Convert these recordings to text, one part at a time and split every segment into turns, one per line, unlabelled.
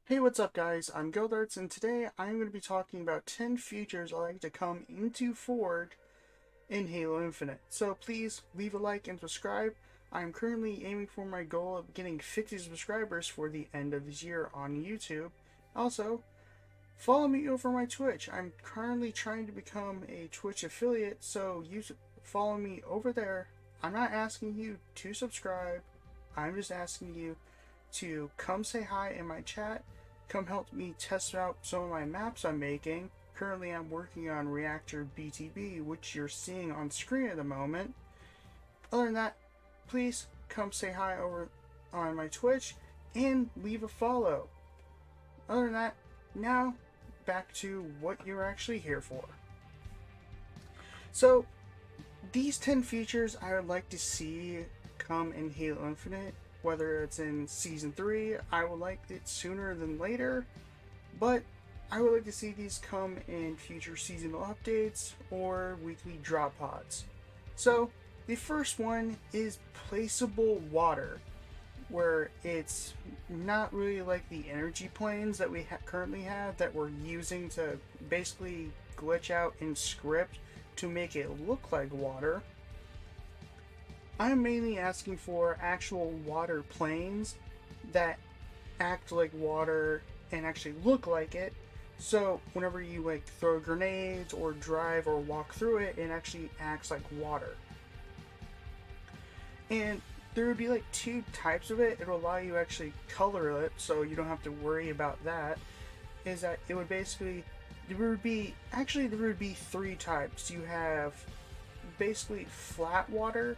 Hey, what's up guys? I'm Gildarts and today I'm going to be talking about 10 features I like to come into Forge in Halo Infinite. So please leave a like and subscribe. I'm currently aiming for my goal of getting 50 subscribers for the end of this year on YouTube. Also, follow me over my Twitch. I'm currently trying to become a Twitch affiliate, so you follow me over there. I'm not asking you to subscribe. I'm just asking you to come say hi in my chat. Come help me test out some of my maps I'm making. Currently I'm working on Reactor BTB, which you're seeing on screen at the moment. Other than that, please come say hi over on my Twitch and leave a follow. Other than that, now back to what you're actually here for. So, these 10 features I would like to see come in Halo Infinite. Whether it's in Season 3, I would like it sooner than later, but I would like to see these come in future seasonal updates or weekly drop pods. So, the first one is Placeable Water, where it's not really like the energy planes that we currently have that we're using to basically glitch out in script to make it look like water. I'm mainly asking for actual water planes that act like water and actually look like it. So whenever you like throw grenades or drive or walk through it, it actually acts like water. And there would be like two types of it. It will allow you to actually color it, so you don't have to worry about that. Is that it would basically there would be three types. You have basically flat water,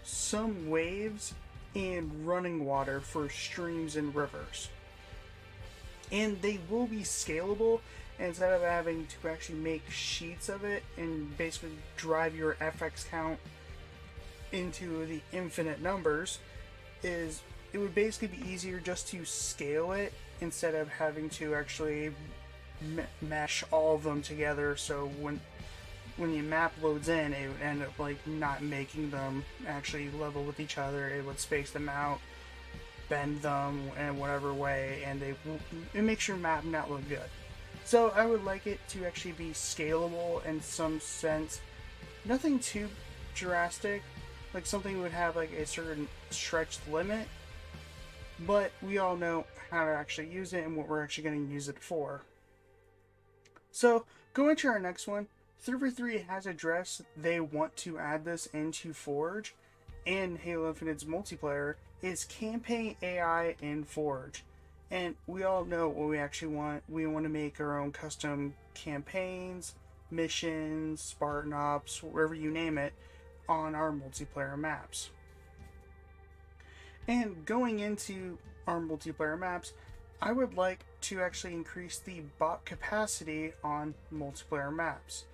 some waves, and running water for streams and rivers. And they will be scalable, and instead of having to actually make sheets of it and basically drive your FX count into the infinite numbers, it would basically be easier just to scale it instead of having to actually mesh all of them together, so when the map loads in, it would end up like not making them actually level with each other. It would space them out, bend them in whatever way, and it makes your map not look good. So I would like it to actually be scalable in some sense. Nothing too drastic, like something would have like a certain stretched limit, but we all know how to actually use it and what we're actually going to use it for. So going to our next one. 343 has addressed they want to add this into Forge and Halo Infinite's multiplayer is campaign AI in Forge. And we all know what we actually want. We want to make our own custom campaigns, missions, Spartan Ops, wherever you name it, on our multiplayer maps. And going into our multiplayer maps, I would like to actually increase the bot capacity on multiplayer maps,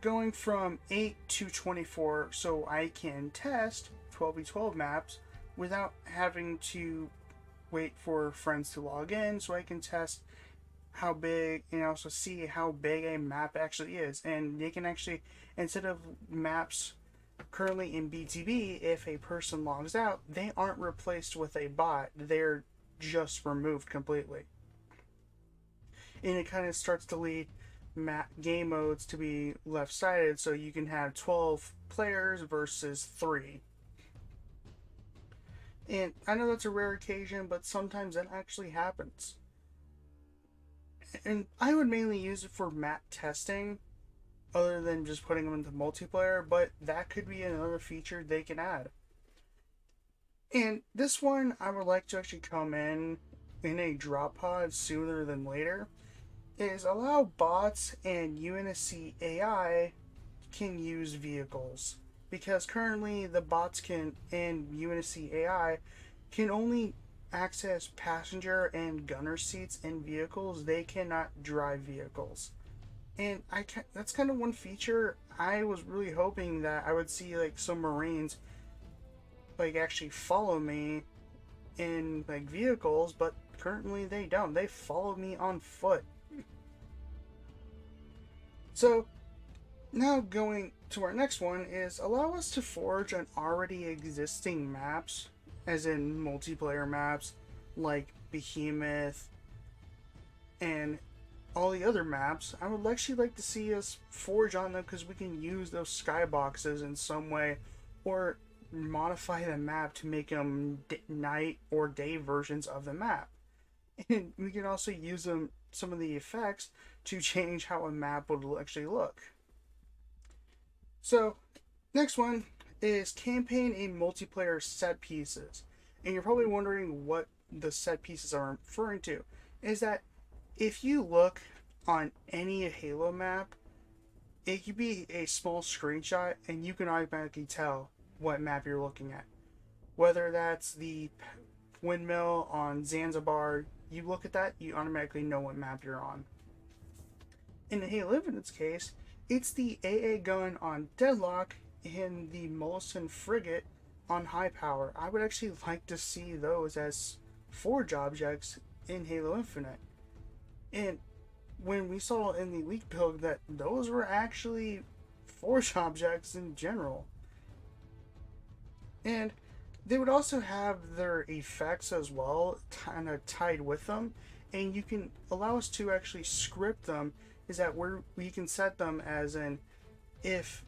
going from 8 to 24, so I can test 12v12 maps without having to wait for friends to log in, so I can test how big and also see how big a map actually is. And they can actually, instead of maps currently in BTB, if a person logs out, they aren't replaced with a bot, they're just removed completely. And it kind of starts to lead game modes to be left-sided, so you can have 12 players versus 3. And I know that's a rare occasion, but sometimes that actually happens. And I would mainly use it for map testing, other than just putting them into multiplayer, but that could be another feature they can add. And this one I would like to actually come in a drop pod sooner than later, is allow bots and UNSC AI can use vehicles, because currently the bots and UNSC AI can only access passenger and gunner seats in vehicles. They cannot drive vehicles, and that's kind of one feature I was really hoping that I would see, like some Marines like actually follow me in like vehicles, but currently they don't. They follow me on foot. So now going to our next one is allow us to forge on already existing maps, as in multiplayer maps like Behemoth, and all the other maps, I would actually like to see us forge on them because we can use those skyboxes in some way, or modify the map to make them night or day versions of the map. And we can also use them, some of the effects, to change how a map would actually look. So, next one is campaign and multiplayer set pieces. And you're probably wondering what the set pieces are referring to. Is that if you look on any Halo map, it could be a small screenshot and you can automatically tell what map you're looking at. Whether that's the windmill on Zanzibar, you look at that, you automatically know what map you're on. In the Halo Infinite's case, it's the AA gun on Deadlock and the Molson frigate on High Power. I would actually like to see those as forge objects in Halo Infinite. And when we saw in the leak build that those were actually forge objects in general. And they would also have their effects as well, kind of tied with them. And you can allow us to actually script them, is that we can set them as in, if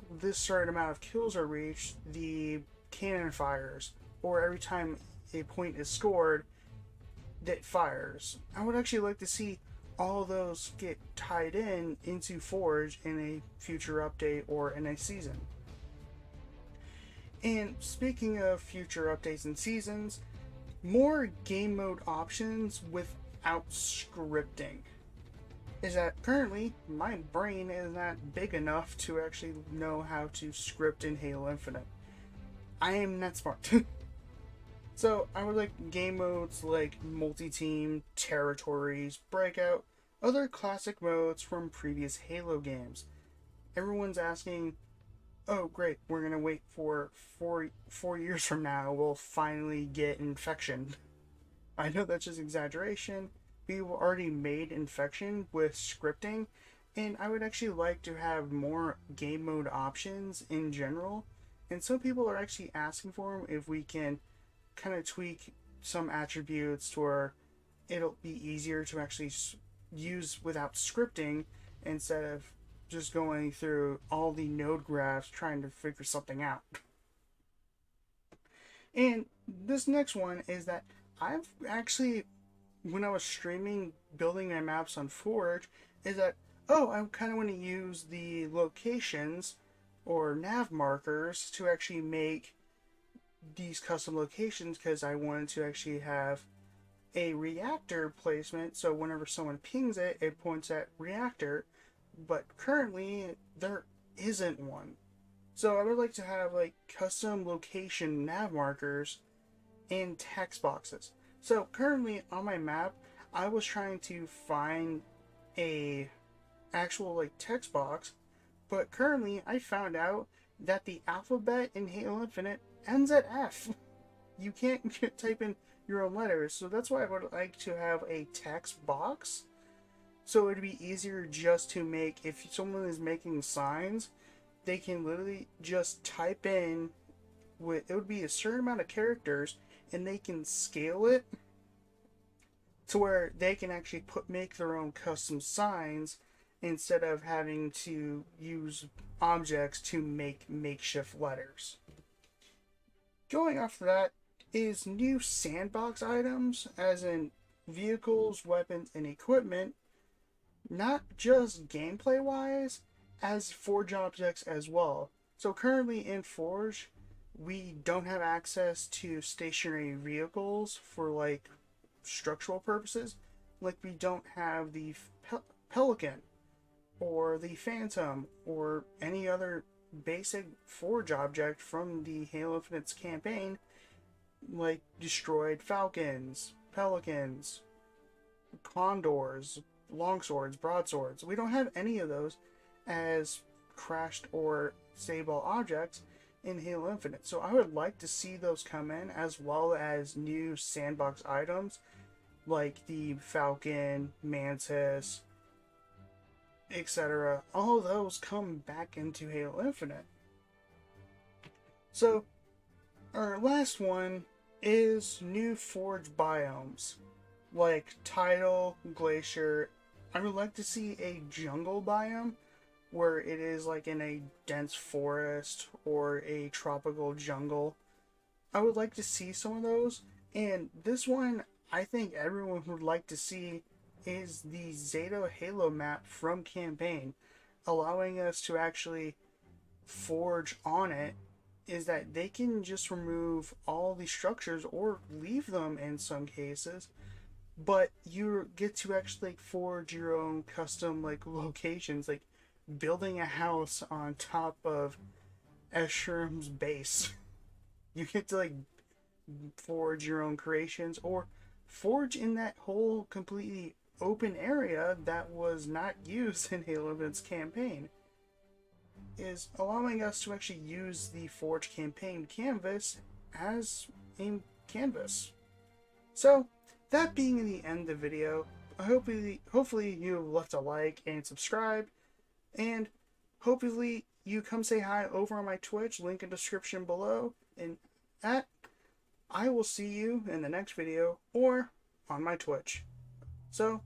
this certain amount of kills are reached, the cannon fires, or every time a point is scored, that fires. I would actually like to see all those get tied in into Forge in a future update or in a season. And speaking of future updates and seasons, more game mode options without scripting. Is that currently my brain is not big enough to actually know how to script in Halo Infinite. I am not smart. So I would like game modes like multi-team, territories, breakout, other classic modes from previous Halo games. Everyone's asking, oh great, we're gonna wait for four years from now, we'll finally get infection. I know that's just exaggeration. We've already made infection with scripting, and I would actually like to have more game mode options in general. And some people are actually asking for them if we can kind of tweak some attributes to where it'll be easier to actually use without scripting instead of just going through all the node graphs trying to figure something out. And this next one is that I've actually, when I was streaming building my maps on Forge, is that, oh, I kind of want to use the locations or nav markers to actually make these custom locations because I wanted to actually have a reactor placement, so whenever someone pings it, it points at reactor, but currently there isn't one. So I would like to have like custom location nav markers and text boxes. So currently on my map, I was trying to find a actual like text box, but currently I found out that the alphabet in Halo Infinite ends at F. You can't type in your own letters, so that's why I would like to have a text box, so it'd be easier just to make, if someone is making signs, they can literally just type in with, it would be a certain amount of characters, and they can scale it to where they can actually make their own custom signs instead of having to use objects to make makeshift letters. Going after that is new sandbox items, as in vehicles, weapons, and equipment, not just gameplay wise, as Forge objects as well. So currently in Forge, we don't have access to stationary vehicles for like structural purposes. Like we don't have the Pelican or the Phantom or any other basic Forge object from the Halo Infinite's campaign, like destroyed falcons, pelicans, condors, longswords, broadswords. We don't have any of those as crashed or stable objects in Halo Infinite. So I would like to see those come in, as well as new sandbox items like the Falcon, Mantis, etc. All of those come back into Halo Infinite. So our last one is new Forge biomes. like tidal, glacier. I would like to see a jungle biome where it is like in a dense forest or a tropical jungle. I would like to see some of those. And this one, I think everyone would like to see is the Zeta Halo map from campaign, allowing us to actually forge on it. Is that they can just remove all the structures or leave them in some cases, but you get to actually like forge your own custom like locations, like building a house on top of Escherum's base. You get to like forge your own creations or forge in that whole completely open area that was not used in Halo Infinite's campaign. Is allowing us to actually use the Forge campaign canvas as a canvas. So, that being the end of the video, hopefully you left a like and subscribe, and hopefully you come say hi over on my Twitch, link in description below, and that I will see you in the next video or on my Twitch. So,